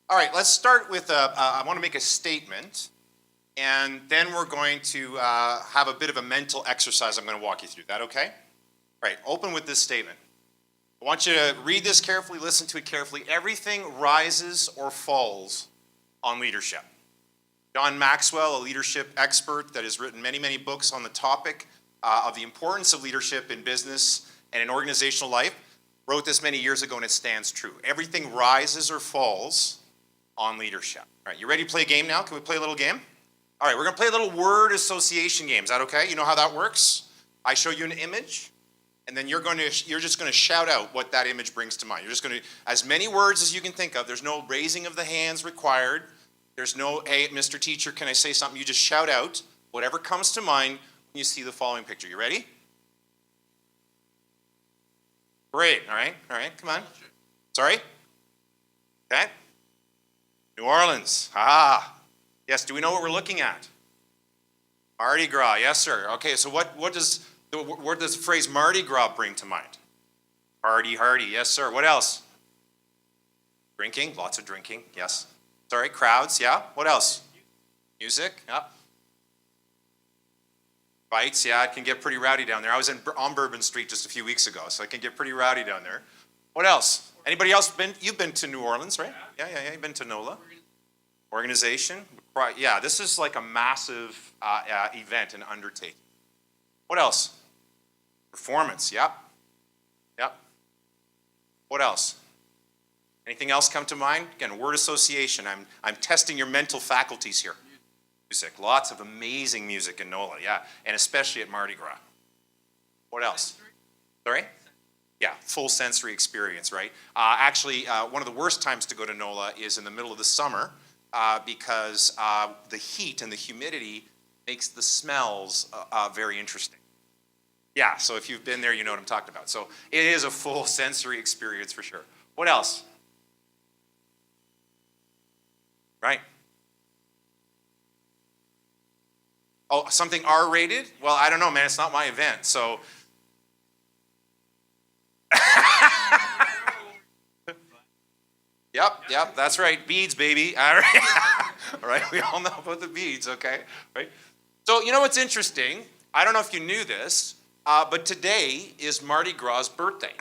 All right, let's start with, I want to make a statement, and then we're going to have a bit of a mental exercise I'm going to walk you through. That okay? All right, open with this statement. I want you to read this carefully, listen to it carefully. Everything rises or falls on leadership. John Maxwell, a leadership expert that has written many, many books on the topic of the importance of leadership in business and in organizational life, wrote this many years ago, and it stands true. Everything rises or falls on leadership. All right, you ready to play a game now? Can we play a little game? All right, we're gonna play a little word association game. Is that okay? You know how that works? I show you an image, and then you're just gonna shout out what that image brings to mind. You're just gonna, as many words as you can think of. There's no raising of the hands required. There's no, hey, Mr. Teacher, can I say something? You just shout out whatever comes to mind when you see the following picture. You ready? Great, all right, come on. Sorry? Okay. New Orleans, yes, do we know what we're looking at? Mardi Gras, yes sir. Okay, so what does the phrase Mardi Gras bring to mind? Party, hardy, yes sir. What else? Drinking, lots of drinking, yes. Sorry, crowds, yeah. What else? Music, yeah. Fights, yeah, it can get pretty rowdy down there. I was on Bourbon Street just a few weeks ago, so it can get pretty rowdy down there. What else? Anybody else you've been to New Orleans, right? Yeah, you've been to NOLA. Organization, yeah, this is like a massive event and undertaking. What else? Performance, yep. What else? Anything else come to mind? Again, word association. I'm testing your mental faculties here. Music, lots of amazing music in NOLA, yeah, and especially at Mardi Gras. What else? Sorry? Yeah, full sensory experience, right? Actually, one of the worst times to go to NOLA is in the middle of the summer because the heat and the humidity makes the smells very interesting. Yeah, so if you've been there, you know what I'm talking about. So it is a full sensory experience for sure. What else? Right? Oh, something R-rated? Well, I don't know, man. It's not my event, so. Yep, that's right. Beads, baby. All right. All right, we all know about the beads, okay? Right? So, you know what's interesting? I don't know if you knew this, but today is Mardi Gras' birthday.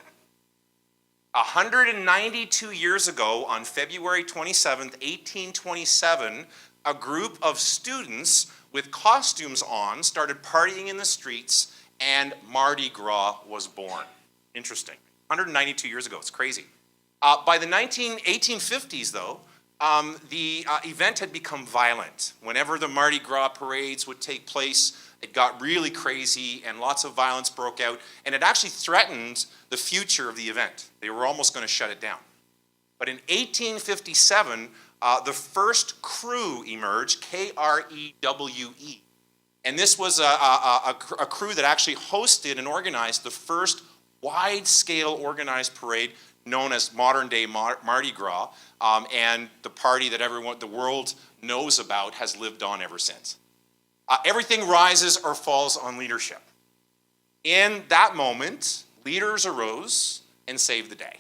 192 years ago, on February 27th, 1827, a group of students with costumes on started partying in the streets, and Mardi Gras was born. Interesting. 192 years ago, it's crazy. By the 1850s, though, the event had become violent. Whenever the Mardi Gras parades would take place, it got really crazy and lots of violence broke out, and it actually threatened the future of the event. They were almost going to shut it down. But in 1857, the first crew emerged, K-R-E-W-E. And this was a crew that actually hosted and organized the first wide-scale organized parade known as modern-day Mardi Gras, and the party that the world knows about has lived on ever since. Everything rises or falls on leadership. In that moment, leaders arose and saved the day.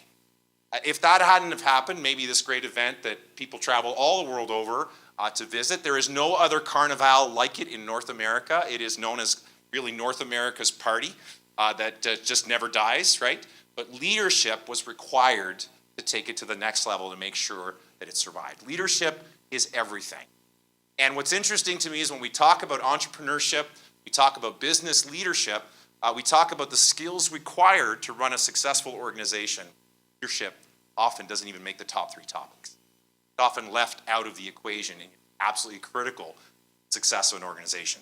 If that hadn't have happened, maybe this great event that people travel all the world over to visit, there is no other carnival like it in North America. It is known as really North America's party that just never dies, right? But leadership was required to take it to the next level to make sure that it survived. Leadership is everything. And what's interesting to me is when we talk about entrepreneurship, we talk about business leadership, we talk about the skills required to run a successful organization. Leadership often doesn't even make the top 3 topics. It's often left out of the equation and absolutely critical to success of an organization.